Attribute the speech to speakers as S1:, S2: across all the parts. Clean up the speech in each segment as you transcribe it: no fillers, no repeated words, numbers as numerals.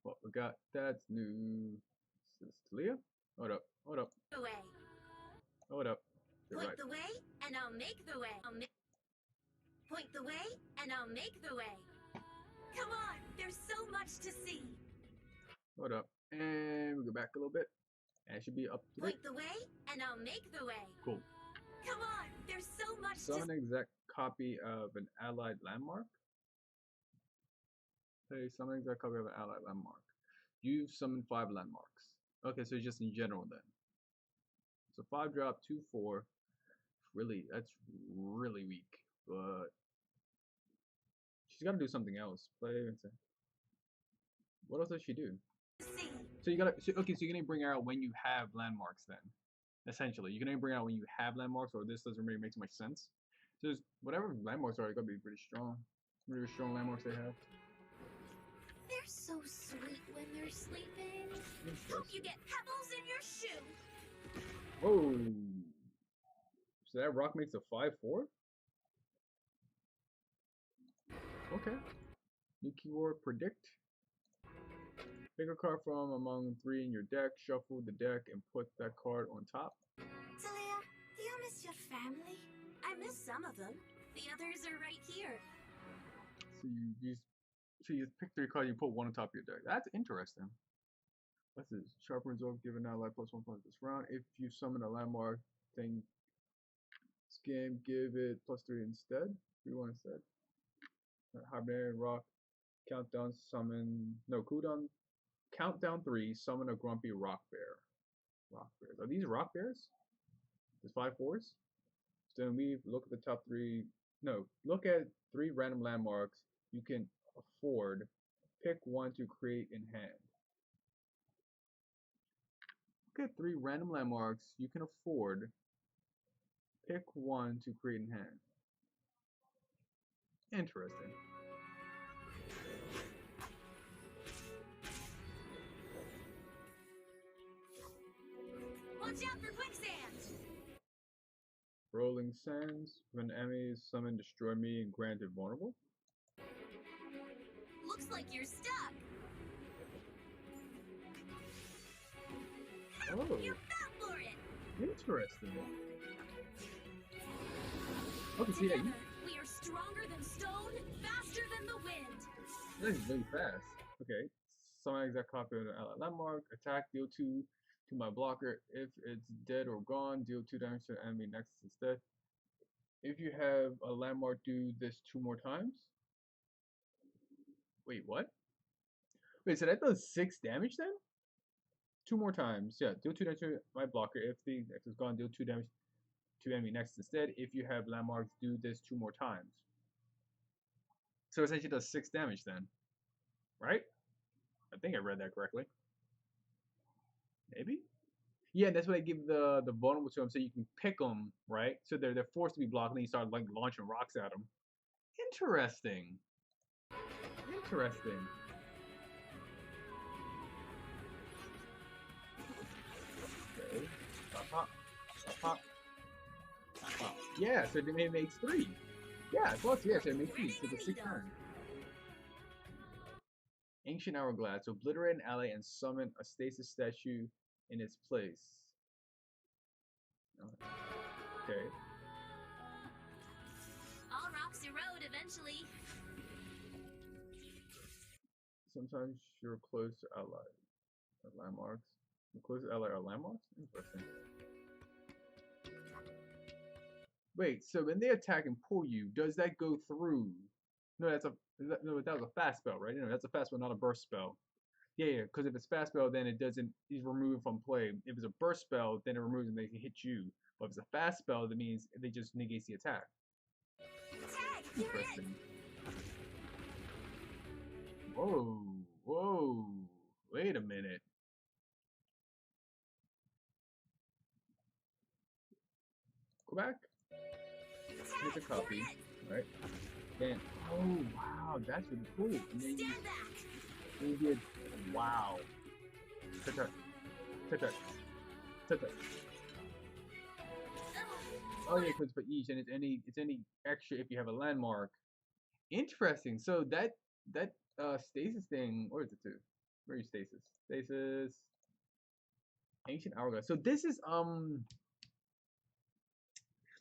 S1: What we got? That's new. This is Taliyah. Hold up. Hold up.
S2: The way.
S1: Hold up. You're
S2: Point
S1: right.
S2: the way, and I'll make the way. Point the way, and I'll make the way. Come on, there's so much to see.
S1: Hold up. And we go back a little bit. And it should be up to date.
S2: Point the way, and I'll make the way.
S1: Cool.
S2: Come on, there's so much
S1: Summon an exact copy of an allied landmark. Hey, summon an exact copy of an allied landmark. You've summoned 5 landmarks. Okay, so just in general then. So 5 drop, 2, 4. Really, that's really weak. But she's got to do something else. Play and say. What else does she do?
S2: see.
S1: So you gotta. Okay, so you're gonna bring her out when you have landmarks then. Essentially, you're gonna bring out when you have landmarks, or this doesn't really make so much sense. So there's whatever landmarks are, gotta be pretty strong. Really strong landmarks they have.
S2: They're so sweet when they're sleeping. Hope you get pebbles in your shoe.
S1: Whoa! So that rock makes a 5/4. Okay. New keyword predict. Pick a card from among 3 in your deck, shuffle the deck, and put that card on top.
S2: Taliyah, do you miss your family? I miss some of them. The others are right here.
S1: So you pick 3 cards, you put 1 on top of your deck. That's interesting. What's this? Sharper Resolve, given now life +1 point this round. If you summon a landmark thing this game, give it +3 instead. 3/1 instead. Hibernarian Rock, countdown, summon. No, cooldown. Countdown 3, summon a grumpy rock bear. Rock bears. Are these rock bears? There's 5/4s? So then we look at the top 3. No, look at 3 random landmarks you can afford. Pick 1 to create in hand. Look at 3 random landmarks you can afford. Pick 1 to create in hand. Interesting.
S2: Watch out for quicksand!
S1: Rolling Sands. When enemies summon, destroy me and grant it vulnerable.
S2: Looks like you're stuck.
S1: Oh,
S2: You fell for it!
S1: interesting. Okay, see, yeah,
S2: Together, we are stronger than stone, faster than the wind.
S1: this is really fast. Okay, summon exact copy of the allied landmark. Attack, deal 2 to my blocker. If it's dead or gone, deal 2 damage to the enemy next instead. If you have a landmark, do this 2 more times. Wait, what? Wait, so that does 6 damage then? 2 more times. Yeah, deal 2 damage to my blocker. If the X is gone, deal 2 damage to enemy next instead. If you have landmarks, do this 2 more times. So essentially it does 6 damage then. Right? I think I read that correctly. Maybe? Yeah, that's what I give the vulnerable to them, so you can pick them, right? So they're forced to be blocked, and then you start like launching rocks at them. Interesting. Interesting. Okay. Pop. Yeah, so then it makes 3. Yeah, plus yeah, so it makes 3. So the 6 turns. Ancient Hourglass. Obliterate an ally and summon a stasis statue in its place. Okay.
S2: All rocks erode eventually.
S1: Sometimes you're close to allies. Landmarks. You're close to ally are landmarks? Interesting. Wait, so when they attack and pull you, does that go through? No, that was a fast spell, right? No, that's a fast spell, not a burst spell. Yeah, because if it's fast spell, then it doesn't. It's removed from play. If it's a burst spell, then it removes and they can hit you. But if it's a fast spell, that means they just negate the attack.
S2: Tag,
S1: Interesting. Whoa. Wait a minute. Go back. Here's a copy. Right. Then, oh wow, that's really cool. And then
S2: Stand back.
S1: you did, wow. Touch. Oh yeah, because for each, and it's any extra if you have a landmark. Interesting. So that That stasis thing, or is it two? Where are you stasis? Stasis, ancient hourglass. So this is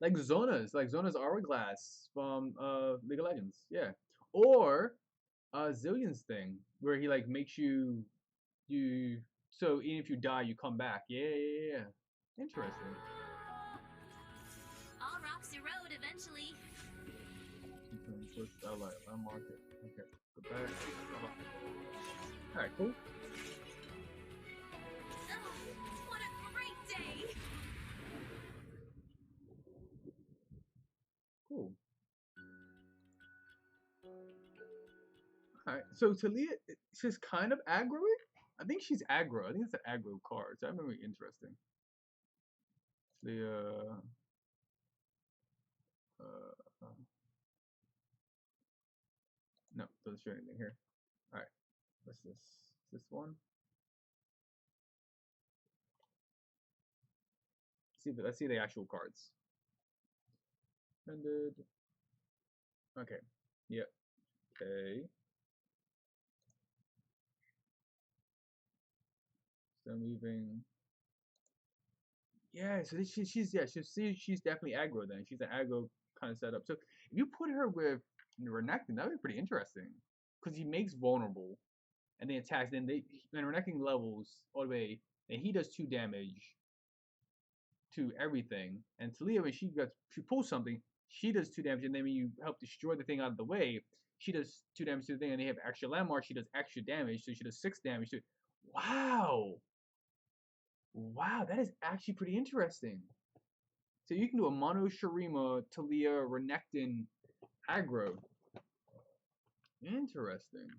S1: like Zona's hourglass from League of Legends. Yeah. Or Zillion's thing, where he like makes you so even if you die you come back. Yeah, yeah, yeah, yeah. Interesting.
S2: All rocks erode eventually.
S1: Let's like landmark it. Okay. Go back. Alright, cool.
S2: Ugh, what a great day!
S1: Cool. Alright. So Taliyah, she's kind of aggro. I think she's aggro. I think it's an aggro card. So that may be interesting. The uh, no, doesn't show anything here. Alright. What's this? This one? Let's see the actual cards. Ended. Okay. Yep. Okay. So I'm leaving. Yeah. So she's definitely aggro then. She's an aggro kind of setup. So if you put her with Renekton, that would be pretty interesting because he makes vulnerable and then attacks. Then Renekton levels all the way, and he does 2 damage to everything. And Taliyah, when she pulls something, she does 2 damage, and then when you help destroy the thing out of the way, she does 2 damage to the thing, and they have extra landmark. She does extra damage, so she does 6 damage to. Wow, wow, that is actually pretty interesting. So you can do a mono Shurima, Taliyah, Renekton, aggro. Interesting.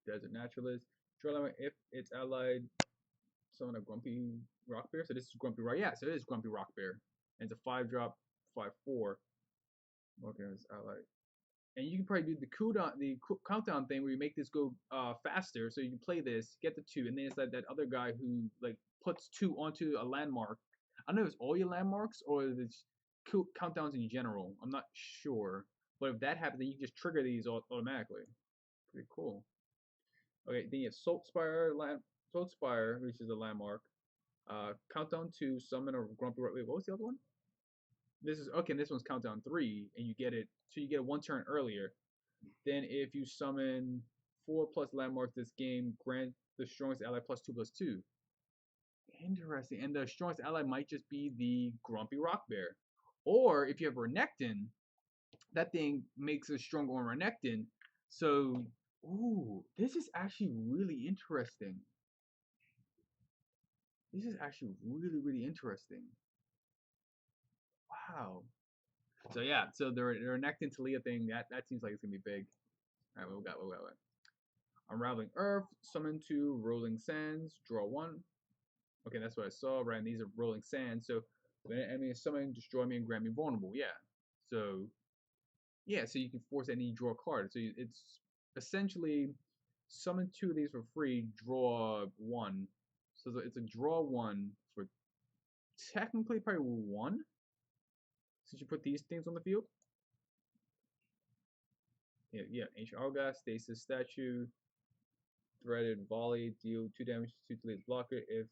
S1: Desert Naturalist. Draw if it's allied summon a Grumpy Rock Bear. So this is Grumpy Rock. Yeah, so it is Grumpy Rock Bear. And it's a 5-drop, 5/4. Okay, it's allied. And you can probably do the countdown thing where you make this go faster. So you can play this, get the 2, and then it's like that other guy who like puts 2 onto a landmark. I don't know if it's all your landmarks or if it's countdowns in general. I'm not sure. But if that happens, then you can just trigger these automatically. Pretty cool. Okay, then you have Salt Spire, which is a landmark. Countdown 2, summon a Grumpy Rock. Wait, what was the other one? This is okay. This one's countdown 3, and you get it. So you get it 1 turn earlier. Then if you summon 4+ landmarks this game, grant the strongest ally +2/+2. Interesting. And the strongest ally might just be the Grumpy Rock Bear. Or if you have Renekton, that thing makes a stronger on Renekton. So, ooh, this is actually really interesting. This is actually really, really interesting. Wow. So yeah, so the Renekton Taliyah thing, that seems like it's gonna be big. Alright, what we got? What we got? Unraveling Earth, summon 2 Rolling Sands, draw 1. Okay, that's what I saw, right? And these are Rolling Sands. So when an enemy is summoned, destroy me and grant me vulnerable. Yeah. So yeah, so you can force any draw card. So it's essentially summon 2 of these for free, draw 1. So it's a draw 1 for technically probably 1. Since you put these things on the field. Yeah, Ancient Hourglass, Stasis Statue, Threaded Volley, deal 2 damage to Taliyah's blocker if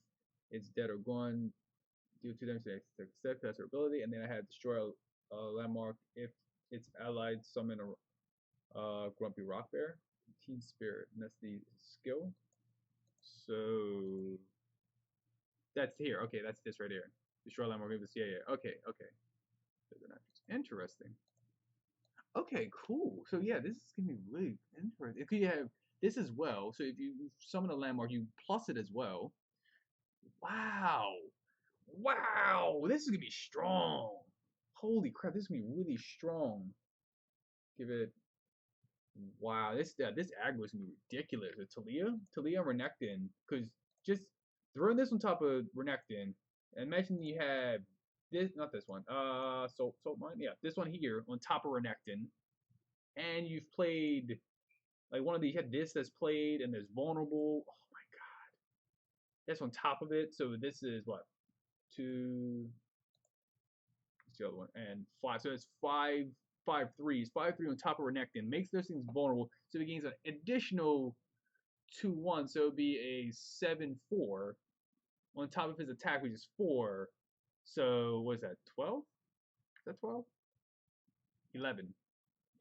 S1: it's dead or gone. Deal 2 damage to except that's her ability, and then I had destroy a landmark if it's allied. Summon a Grumpy Rock Bear, Team Spirit, and that's the skill. So that's here. Okay, that's this right here. Destroy landmark. Yeah, yeah. Okay, okay. Interesting. Okay, cool. So yeah, this is gonna be really interesting. If you have this as well, so if you summon a landmark, you plus it as well. Wow. Wow. This is gonna be strong. Holy crap, this is gonna be really strong. Give it wow, this aggro is gonna be ridiculous. With Taliyah Renekton, because just throwing this on top of Renekton, and imagine you have this not this one, Salt Mine? Yeah, this one here on top of Renekton, and you've played like one of these, you had this that's played and there's vulnerable. Oh my god. That's on top of it. So this is what? 2 what's the other one? And 5. So it's 5 5/3s, 5/3 on top of Renekton, makes those things vulnerable, so he gains an additional 2/1, so it would be a 7/4 on top of his attack, which is 4. So what is that? 12? Is that 12? 11.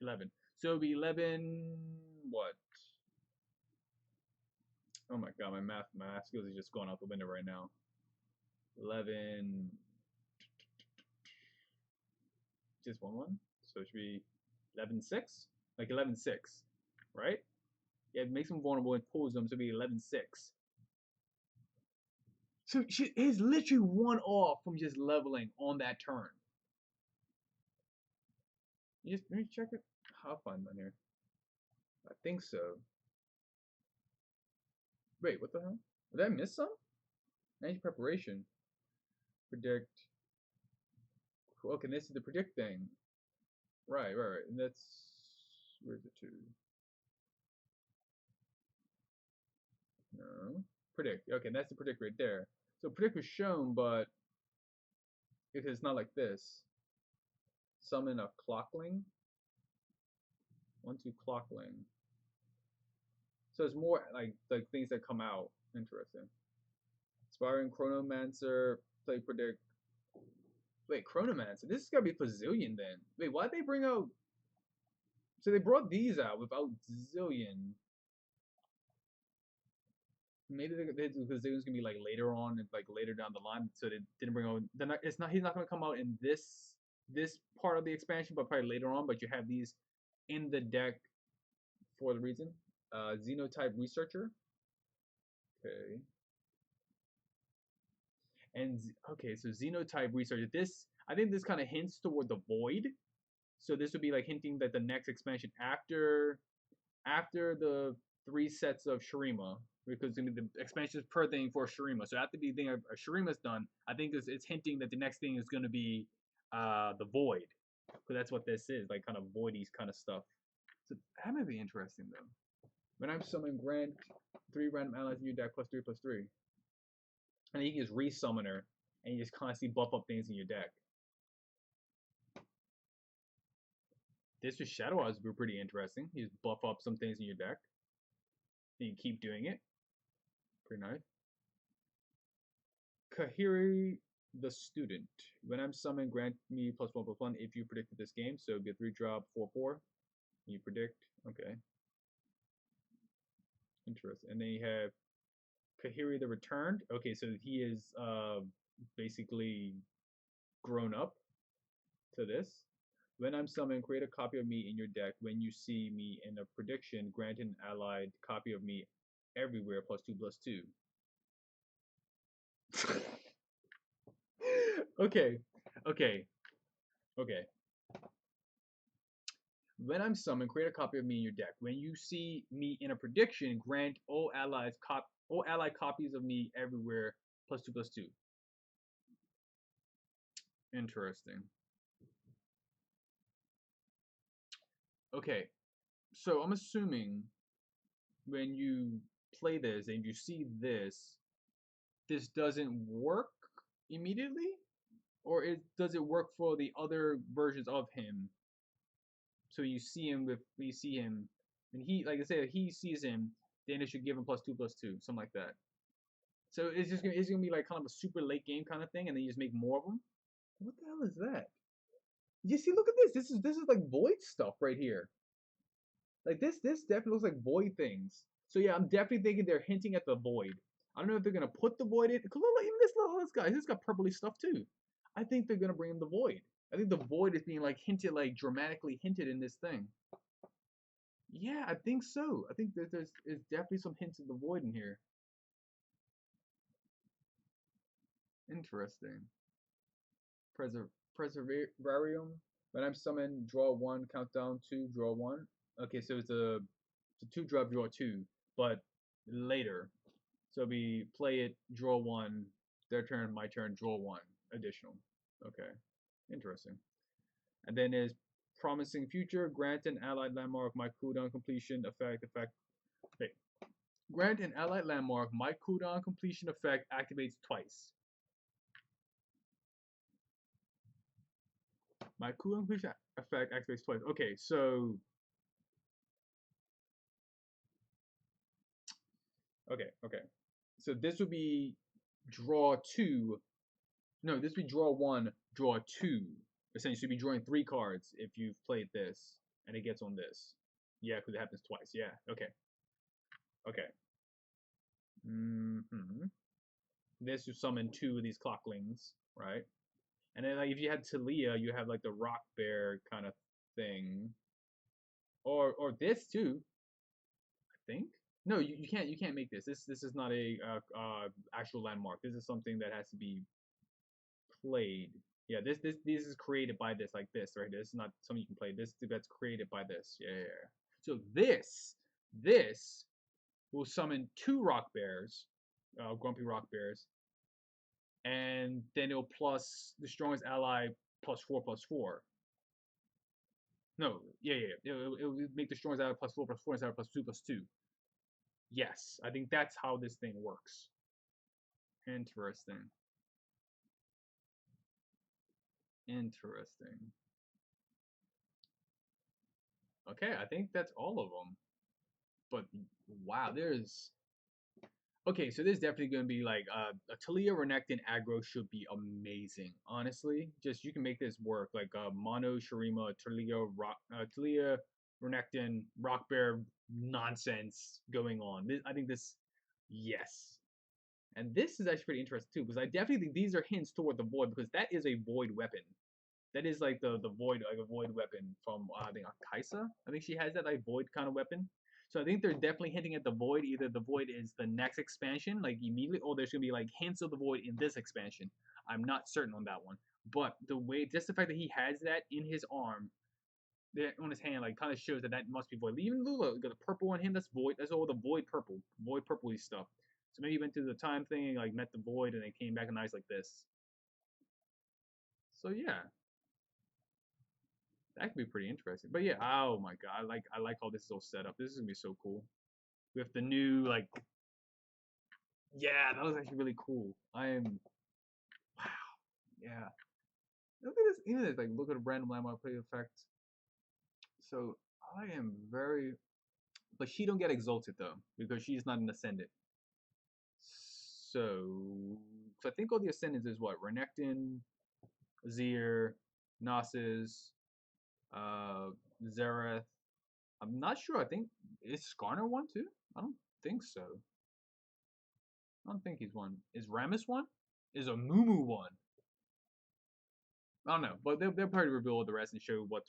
S1: 11. So it would be 11. What? Oh my god, my math skills is just going out the window right now. 11. Just 1/1. So it should be 11/6, like 11/6, right? Yeah, it makes him vulnerable and pulls them, so it'd be 11/6. So she is literally 1 off from just leveling on that turn. Let me check it. I'll find that here. I think so. Wait, what the hell? Did I miss some? Energy preparation. Predict. Okay, this is the predict thing. Right. And that's, where's it to? No. Predict. Okay, that's the predict right there. So predict was shown, but if it's not like this. Summon a clockling. 1/2 clockling. So it's more like things that come out. Interesting. Inspiring Chronomancer. Play predict. Wait, Chronomancer. This is gotta be for Zillion then. Wait, why'd they bring out? So they brought these out without Zillion. Maybe because Zillion's gonna be like later on, like later down the line. So they didn't bring out. They're not, it's not. He's not gonna come out in this part of the expansion, but probably later on. But you have these in the deck for the reason. Xenotype Researcher. Okay. And okay, so Xenotype Researcher. This, I think this kind of hints toward the Void. So this would be like hinting that the next expansion after the 3 sets of Shurima, because the expansions per thing for Shurima. So after the thing of Shurima's done, I think it's hinting that the next thing is going to be the Void, because that's what this is, like kind of voidy kind of stuff. So that might be interesting though. When I'm summoning, grant 3 random allies in your deck +3/+3, and then you can just resummon her, and you just constantly buff up things in your deck. This with Shadow Eyes would be pretty interesting. You just buff up some things in your deck, and you keep doing it. Pretty nice. Kahiri the Student. When I'm summoned, grant me +1/+1 if you predicted this game. So it'd be a 3-drop 4/4. You predict. Okay. Interesting. And then you have Kahiri the Returned. Okay, so he is basically grown up to this. When I'm summoned, create a copy of me in your deck. When you see me in a prediction, grant an allied copy of me everywhere +2/+2. Okay. When I'm summoned, create a copy of me in your deck. When you see me in a prediction, grant all allied copies of me everywhere +2/+2. Interesting. Okay, so I'm assuming when you play this and you see this, this doesn't work immediately, or does it work for the other versions of him? So you see him and he, like I said, he sees him, then it should give him +2/+2, something like that. So it's gonna be like kind of a super late game kind of thing, and then you just make more of them. What the hell is that? You see, look at this. This is like void stuff right here. Like this definitely looks like void things. So yeah, I'm definitely thinking they're hinting at the void. I don't know if they're gonna put the void in. Cause look, even this guy, he's got purpley stuff too. I think they're gonna bring in the void. I think the void is being like hinted, like dramatically hinted in this thing. Yeah, I think so. I think there's definitely some hints of the void in here. Interesting. Preservarium. When I'm summoned, draw 1, countdown 2, draw 1. Okay, so it's a 2-drop, draw 2, but later. So we play it, draw 1, their turn, my turn, draw 1, additional. Okay, interesting. And then is Promising Future, grant an allied landmark, my cooldown completion effect. Okay. Grant an allied landmark, my cooldown completion effect activates twice. My cooling effect activates twice. Okay, so okay. So this would be draw two. No, this would be draw one, draw two. Essentially, you'd be drawing 3 cards if you've played this, and it gets on this. Yeah, because it happens twice. Yeah. Okay. Okay. This you summon 2 of these clocklings, right? And then like if you had Taliyah, you have like the rock bear kind of thing, or this too. I think. No, you can't make this. This is not a actual landmark. This is something that has to be played. Yeah, this is created by this like this right. This is not something you can play. This that's created by this. Yeah. So this will summon 2 rock bears, grumpy rock bears, and then it'll plus the strongest ally +4/+4. No, yeah. It'll make the strongest ally +4/+4 instead of +2/+2. Yes, I think that's how this thing works. Interesting. Interesting. Okay, I think that's all of them. But wow, there's okay. So there's definitely gonna be like a Taliyah Renekton aggro should be amazing. Honestly, just you can make this work. Like Mono Shurima Taliyah Renekton Rock Bear nonsense going on. I think this, yes. And this is actually pretty interesting too, because I definitely think these are hints toward the void, because that is a void weapon. That is like the void, like a void weapon from I think Akaisa. I think she has that like void kind of weapon. So I think they're definitely hinting at the void. Either the void is the next expansion, like immediately, or there's gonna be like hints of the void in this expansion. I'm not certain on that one, but the way, just the fact that he has that in his arm, that on his hand, like kind of shows that that must be void. Even though the purple on him, that's void. That's all the void purpley stuff. So maybe he went through the time thing, like met the void, and then came back and eyes like this. So yeah, that could be pretty interesting. But yeah, oh my god, I like how this is all set up. This is gonna be so cool. With the new like, yeah, that was actually really cool. I am, wow, yeah. Look at this, even this, like look at a random landmark play effect. So I am very, but she don't get exalted though because she's not an ascendant. So I think all the ascendants is what Renekton, Azir, Nasus, uh, Zareth. I'm not sure. I think is Skarner one too. I don't think so. I don't think he's one. Is Rammus one? Is a Mumu one? I don't know, but they'll probably reveal the rest and show what's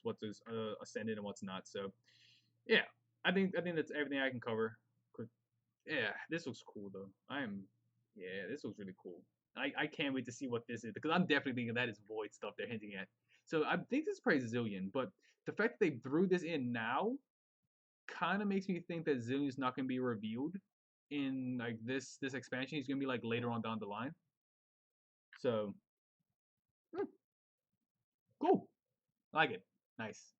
S1: ascended and what's not. So yeah, I think that's everything I can cover. Yeah, this looks cool though. Yeah, this looks really cool. I can't wait to see what this is because I'm definitely thinking that is void stuff they're hinting at. So I think this is probably Zillion, but the fact that they threw this in now kind of makes me think that Zillion's not going to be revealed in like this expansion. He's going to be like later on down the line. So cool, I like it, nice.